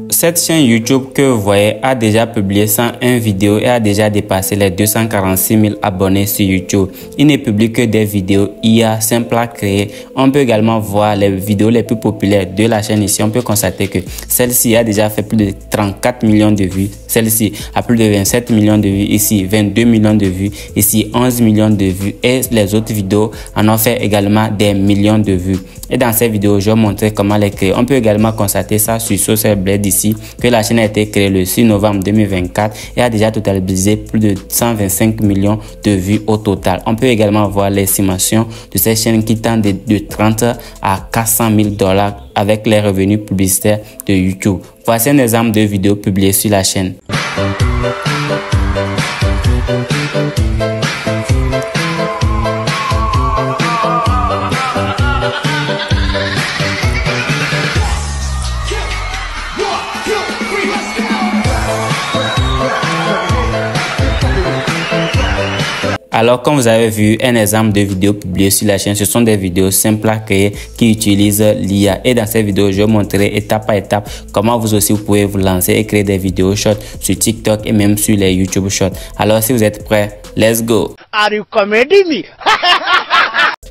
Cette chaîne YouTube que vous voyez a déjà publié 101 vidéos et a déjà dépassé les 246 000 abonnés sur YouTube. Il ne publie que des vidéos IA simples à créer. On peut également voir les vidéos les plus populaires de la chaîne ici. On peut constater que celle-ci a déjà fait plus de 34 millions de vues. Celle-ci a plus de 27 millions de vues. Ici, 22 millions de vues. Ici, 11 millions de vues. Et les autres vidéos en ont fait également des millions de vues. Et dans cette vidéo, je vais montrer comment les créer. On peut également constater ça sur Social Blade ici, que la chaîne a été créée le 6 novembre 2024 et a déjà totalisé plus de 125 millions de vues au total. On peut également voir l'estimation de cette chaîne qui tend de 30 à 400 000 $ avec les revenus publicitaires de YouTube. Voici un exemple de vidéo publiée sur la chaîne. Alors, comme vous avez vu, un exemple de vidéo publiée sur la chaîne, ce sont des vidéos simples à créer qui utilisent l'IA. Et dans cette vidéo, je vais montrer étape par étape comment vous aussi vous pouvez vous lancer et créer des vidéos shorts sur TikTok et même sur les YouTube Shorts. Alors, si vous êtes prêts, let's go! Are you kidding me?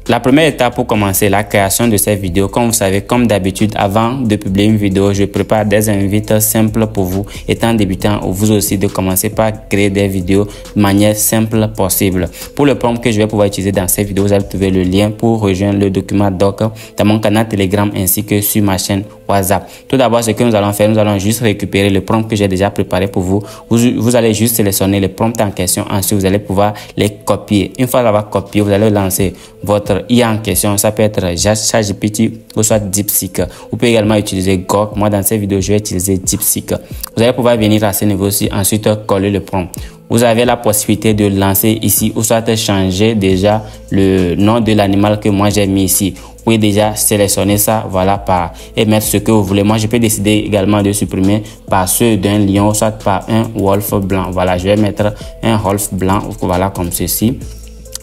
La première étape pour commencer la création de cette vidéo, comme vous savez, comme d'habitude, avant de publier une vidéo, je prépare des invites simples pour vous. Étant débutant, vous aussi de commencer par créer des vidéos de manière simple possible. Pour le prompt que je vais pouvoir utiliser dans cette vidéo, vous allez trouver le lien pour rejoindre le document doc dans mon canal Telegram ainsi que sur ma chaîne WhatsApp. Tout d'abord, ce que nous allons faire, nous allons juste récupérer le prompt que j'ai déjà préparé pour vous. Vous allez juste sélectionner le prompt en question. Ensuite, vous allez pouvoir les copier. Une fois l'avoir copié, vous allez lancer votre IA en question. Ça peut être ChatGPT ou soit DeepSeek. Vous pouvez également utiliser Grok. Moi, dans cette vidéo, je vais utiliser DeepSeek. Vous allez pouvoir venir à ce niveau-ci, ensuite coller le prompt. Vous avez la possibilité de lancer ici ou soit changer déjà le nom de l'animal que moi j'ai mis ici. Vous pouvez déjà sélectionner ça, voilà, et mettre ce que vous voulez. Moi, je peux décider également de supprimer par ceux d'un lion, soit par un wolf blanc. Voilà, je vais mettre un wolf blanc, voilà, comme ceci.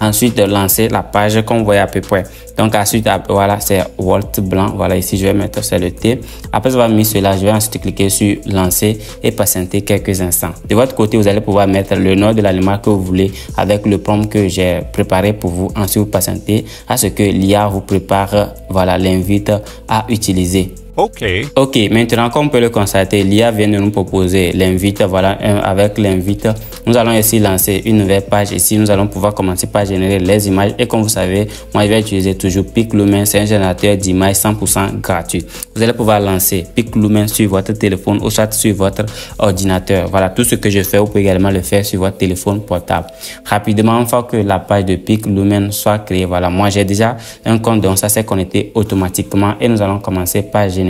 Ensuite, lancer la page comme vous voyez à peu près. Donc ensuite, voilà, c'est Walt blanc. Voilà, ici, je vais mettre c'est le T. Après avoir mis cela, je vais ensuite cliquer sur lancer et patienter quelques instants. De votre côté, vous allez pouvoir mettre le nom de l'animal que vous voulez avec le prompt que j'ai préparé pour vous. Ensuite, vous patientez à ce que l'IA vous prépare, voilà, l'invite à utiliser. Ok, maintenant comme on peut le constater, l'IA vient de nous proposer l'invite. Voilà, avec l'invite, nous allons ici lancer une nouvelle page. Ici, nous allons pouvoir commencer par générer les images. Et comme vous savez, moi je vais utiliser toujours PicLumen. C'est un générateur d'images 100% gratuit. Vous allez pouvoir lancer PicLumen sur votre téléphone ou soit sur votre ordinateur. Voilà, tout ce que je fais, vous pouvez également le faire sur votre téléphone portable. Rapidement, une fois que la page de PicLumen soit créée, voilà, moi j'ai déjà un compte, donc ça s'est connecté automatiquement. Et nous allons commencer par générer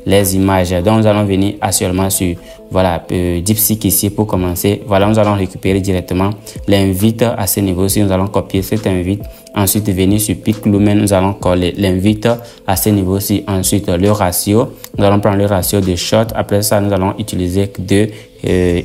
les images. Donc nous allons venir actuellement sur voilà DeepSeek ici pour commencer. Voilà, nous allons récupérer directement l'invite à ce niveau-ci. Nous allons copier cet invite. Ensuite venir sur PicLumen, nous allons coller l'invite à ce niveau-ci. Ensuite le ratio, nous allons prendre le ratio de short. Après ça, nous allons utiliser deux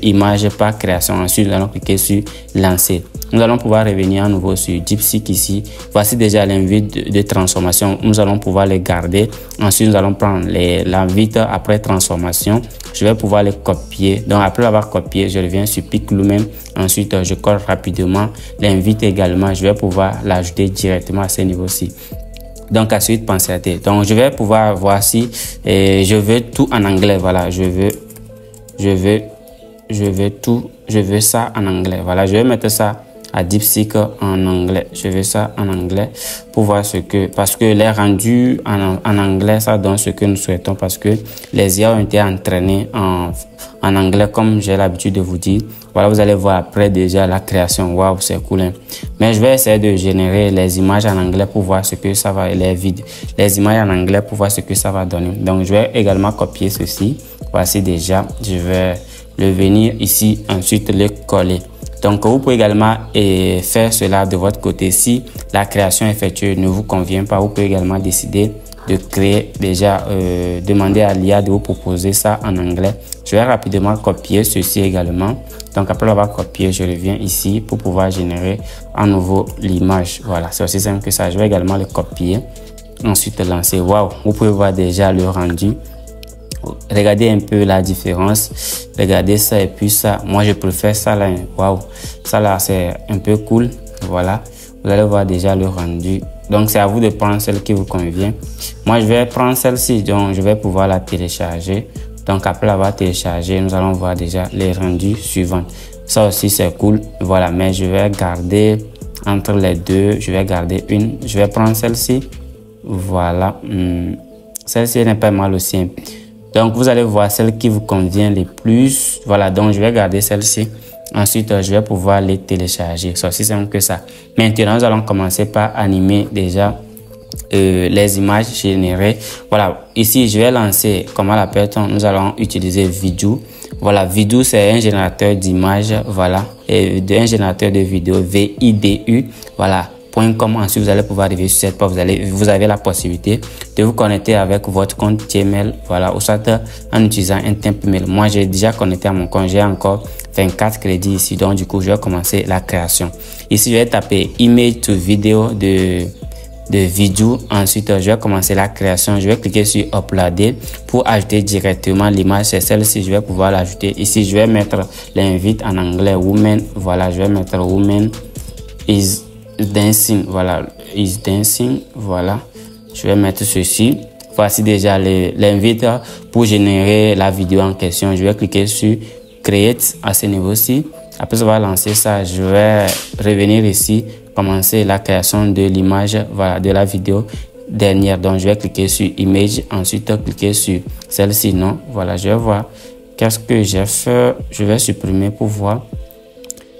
images par création. Ensuite, nous allons cliquer sur lancer. Nous allons pouvoir revenir à nouveau sur DeepSeek ici. Voici déjà l'invite de transformation. Nous allons pouvoir les garder. Ensuite, nous allons prendre l'invite après transformation. Je vais pouvoir les copier. Donc, après avoir copié, je reviens sur PicLumen. Ensuite, je colle rapidement l'invite également. Je vais pouvoir l'ajouter directement à ce niveau-ci. Donc, ensuite, pensez à tête. Donc, je vais pouvoir voir si je veux tout en anglais. Voilà, je veux ça en anglais. Voilà, je vais mettre ça à DeepSeek en anglais. Je veux ça en anglais pour voir ce que, parce que les rendus en anglais, ça donne ce que nous souhaitons parce que les IA ont été entraînés en anglais comme j'ai l'habitude de vous dire. Voilà, vous allez voir après déjà la création. Waouh, c'est cool, hein? Mais je vais essayer de générer les images en anglais pour voir ce que ça va, les images en anglais pour voir ce que ça va donner. Donc, je vais également copier ceci. Voici déjà, je vais le venir ici, ensuite le coller. Donc, vous pouvez également faire cela de votre côté. Si la création effectuée ne vous convient pas, vous pouvez également décider de créer déjà, demander à l'IA de vous proposer ça en anglais. Je vais rapidement copier ceci également. Donc, après l'avoir copié, je reviens ici pour pouvoir générer à nouveau l'image. Voilà, c'est aussi simple que ça. Je vais également le copier. Ensuite, lancer. Waouh, vous pouvez voir déjà le rendu. Regardez un peu la différence. Regardez ça et puis ça. Moi, je préfère ça là. Waouh, ça là, c'est un peu cool. Voilà, vous allez voir déjà le rendu. Donc, c'est à vous de prendre celle qui vous convient. Moi, je vais prendre celle-ci. Donc, je vais pouvoir la télécharger. Donc, après l'avoir téléchargée, nous allons voir déjà les rendus suivants. Ça aussi, c'est cool. Voilà, mais je vais garder entre les deux. Je vais garder une. Je vais prendre celle-ci. Voilà. Celle-ci n'est pas mal aussi. Donc, vous allez voir celle qui vous convient le plus. Voilà, donc je vais garder celle-ci. Ensuite, je vais pouvoir les télécharger. C'est aussi simple que ça. Maintenant, nous allons commencer par animer déjà les images générées. Voilà, ici, je vais lancer, comment l'appelle-t-on? Nous allons utiliser Vidoo. Voilà, Vidoo, c'est un générateur d'images. Voilà, et un générateur de vidéos, VIDU. Voilà. .com. Ensuite, vous allez pouvoir arriver sur cette page. Vous avez la possibilité de vous connecter avec votre compte Gmail. Voilà, ou soit en utilisant un template mail. Moi, j'ai déjà connecté à mon compte. J'ai encore 24 crédits ici. Donc, du coup, je vais commencer la création. Ici, je vais taper image to vidéo de vidéo. Ensuite, je vais commencer la création. Je vais cliquer sur uploader pour ajouter directement l'image. C'est celle-ci. Je vais pouvoir l'ajouter. Ici, je vais mettre l'invite en anglais woman. Voilà, je vais mettre woman is dancing. Voilà, is dancing. Voilà, je vais mettre ceci. Voici déjà l'invite pour générer la vidéo en question. Je vais cliquer sur create à ce niveau-ci. Après avoir lancé ça, je vais revenir ici, commencer la création de l'image, voilà, de la vidéo dernière. Donc, je vais cliquer sur image, ensuite cliquer sur celle-ci. Non, voilà, je vais voir qu'est-ce que j'ai fait. Je vais supprimer pour voir.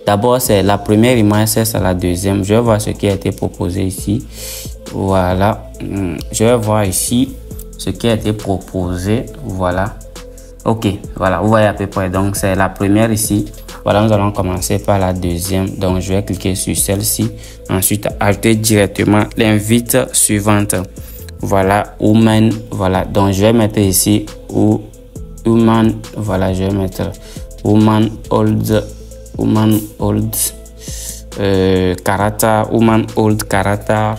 D'abord, c'est la première image, c'est la deuxième. Je vais voir ce qui a été proposé ici. Voilà. Je vais voir ici ce qui a été proposé. Voilà. Ok. Voilà. Vous voyez à peu près. Donc, c'est la première ici. Voilà. Nous allons commencer par la deuxième. Donc, je vais cliquer sur celle-ci. Ensuite, ajouter directement l'invite suivante. Voilà. Woman. Voilà. Donc, je vais mettre ici woman. Voilà. Je vais mettre woman old. Woman old character, woman old character.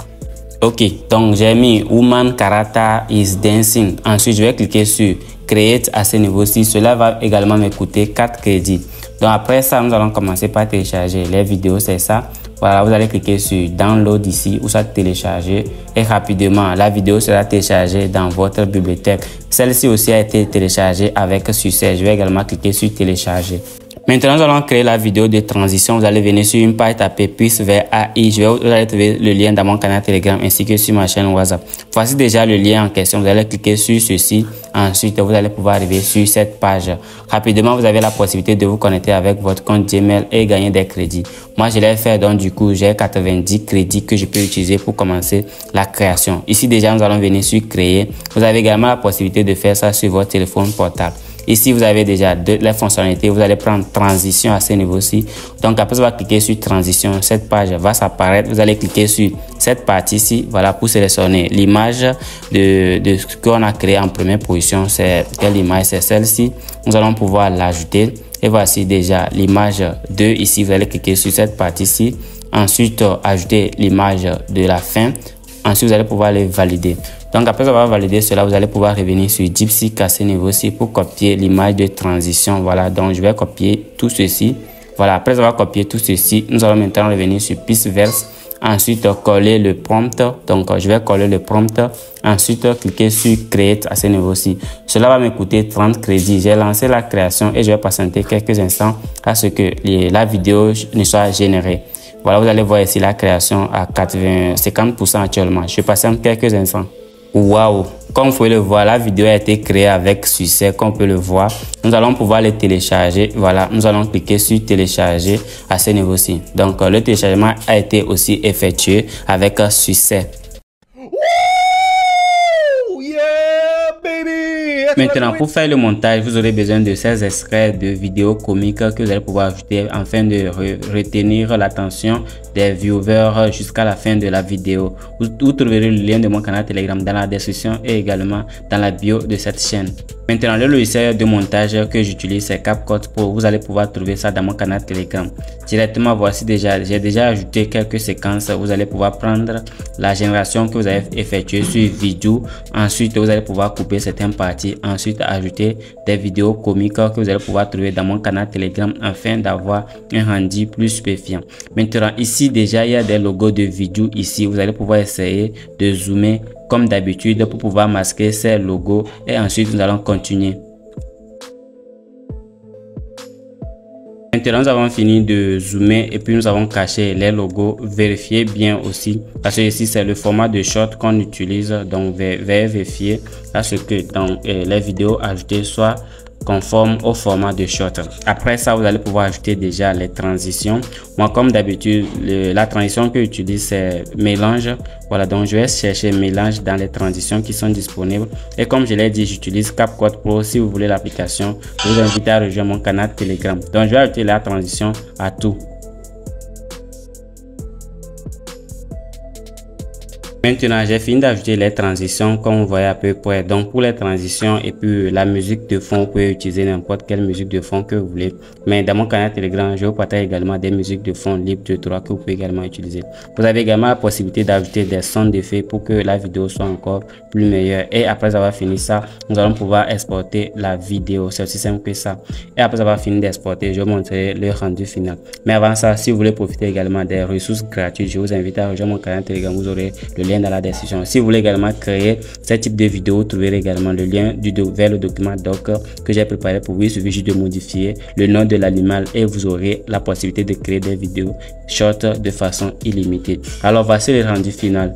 Ok, donc j'ai mis woman character is dancing. Ensuite, je vais cliquer sur create à ce niveau-ci. Cela va également me coûter 4 crédits. Donc après ça, nous allons commencer par télécharger les vidéos, c'est ça. Voilà, vous allez cliquer sur download ici ou ça télécharger et rapidement la vidéo sera téléchargée dans votre bibliothèque. Celle-ci aussi a été téléchargée avec succès. Je vais également cliquer sur télécharger. Maintenant, nous allons créer la vidéo de transition. Vous allez venir sur une page, taper plus vers AI. Vous allez trouver le lien dans mon canal Telegram ainsi que sur ma chaîne WhatsApp. Voici déjà le lien en question. Vous allez cliquer sur ceci. Ensuite, vous allez pouvoir arriver sur cette page. Rapidement, vous avez la possibilité de vous connecter avec votre compte Gmail et gagner des crédits. Moi, je l'ai fait. Donc, du coup, j'ai 90 crédits que je peux utiliser pour commencer la création. Ici, déjà, nous allons venir sur créer. Vous avez également la possibilité de faire ça sur votre téléphone portable. Ici, vous avez déjà les fonctionnalités. Vous allez prendre transition à ce niveau-ci. Donc, après, vous allez cliquer sur transition. Cette page va s'apparaître. Vous allez cliquer sur cette partie-ci. Voilà, pour sélectionner l'image de ce qu'on a créé en première position. C'est quelle image? C'est celle-ci. Nous allons pouvoir l'ajouter. Et voici déjà l'image 2. Ici, vous allez cliquer sur cette partie-ci. Ensuite, ajouter l'image de la fin. Ensuite, vous allez pouvoir les valider. Donc, après avoir validé cela, vous allez pouvoir revenir sur DeepSeek à ce niveau-ci pour copier l'image de transition. Voilà, donc je vais copier tout ceci. Voilà, après avoir copié tout ceci, nous allons maintenant revenir sur Pixverse. Ensuite, coller le prompt. Donc, je vais coller le prompt. Ensuite, cliquer sur Create à ce niveau-ci. Cela va me coûter 30 crédits. J'ai lancé la création et je vais patienter quelques instants à ce que la vidéo ne soit générée. Voilà, vous allez voir ici la création à 50% actuellement. Je patiente quelques instants. Waouh! Comme vous pouvez le voir, la vidéo a été créée avec succès. Comme vous pouvez le voir, nous allons pouvoir les télécharger. Voilà, nous allons cliquer sur télécharger à ce niveau-ci. Donc, le téléchargement a été aussi effectué avec succès. Maintenant, pour faire le montage, vous aurez besoin de ces extraits de vidéos comiques que vous allez pouvoir ajouter afin de retenir l'attention des viewers jusqu'à la fin de la vidéo. Vous trouverez le lien de mon canal Telegram dans la description et également dans la bio de cette chaîne. Maintenant, le logiciel de montage que j'utilise, c'est CapCut Pro. Vous allez pouvoir trouver ça dans mon canal Telegram. Directement, voici j'ai déjà ajouté quelques séquences. Vous allez pouvoir prendre la génération que vous avez effectuée sur vidéo. Ensuite, vous allez pouvoir couper certaines parties. Ensuite, ajouter des vidéos comiques que vous allez pouvoir trouver dans mon canal Telegram afin d'avoir un rendu plus stupéfiant. Maintenant, ici, déjà, il y a des logos de vidéo ici. Vous allez pouvoir essayer de zoomer comme d'habitude pour pouvoir masquer ces logos et ensuite nous allons continuer. Maintenant, nous avons fini de zoomer et puis nous avons caché les logos. Vérifiez bien aussi parce que ici c'est le format de short qu'on utilise, donc vérifier à ce que dans les vidéos ajoutées soient conforme au format de short. Après ça, vous allez pouvoir ajouter déjà les transitions. Moi, comme d'habitude, la transition que j'utilise, c'est mélange. Voilà, donc je vais chercher mélange dans les transitions qui sont disponibles. Et comme je l'ai dit, j'utilise CapCut Pro. Si vous voulez l'application, je vous invite à rejoindre mon canal Telegram. Donc, je vais ajouter la transition à tout. Maintenant, j'ai fini d'ajouter les transitions comme vous voyez à peu près. Donc, pour les transitions et puis la musique de fond, vous pouvez utiliser n'importe quelle musique de fond que vous voulez. Mais dans mon canal Telegram, je vous partage également des musiques de fond libres de droit que vous pouvez également utiliser. Vous avez également la possibilité d'ajouter des sons d'effet pour que la vidéo soit encore plus meilleure. Et après avoir fini ça, nous allons pouvoir exporter la vidéo. C'est aussi simple que ça. Et après avoir fini d'exporter, je vais vous montrer le rendu final. Mais avant ça, si vous voulez profiter également des ressources gratuites, je vous invite à rejoindre mon canal Telegram. Vous aurez le lien dans la description. Si vous voulez également créer ce type de vidéo, vous trouverez également le lien vers le document doc que j'ai préparé pour vous. Il suffit juste de modifier le nom de l'animal et vous aurez la possibilité de créer des vidéos short de façon illimitée. Alors voici le rendu final.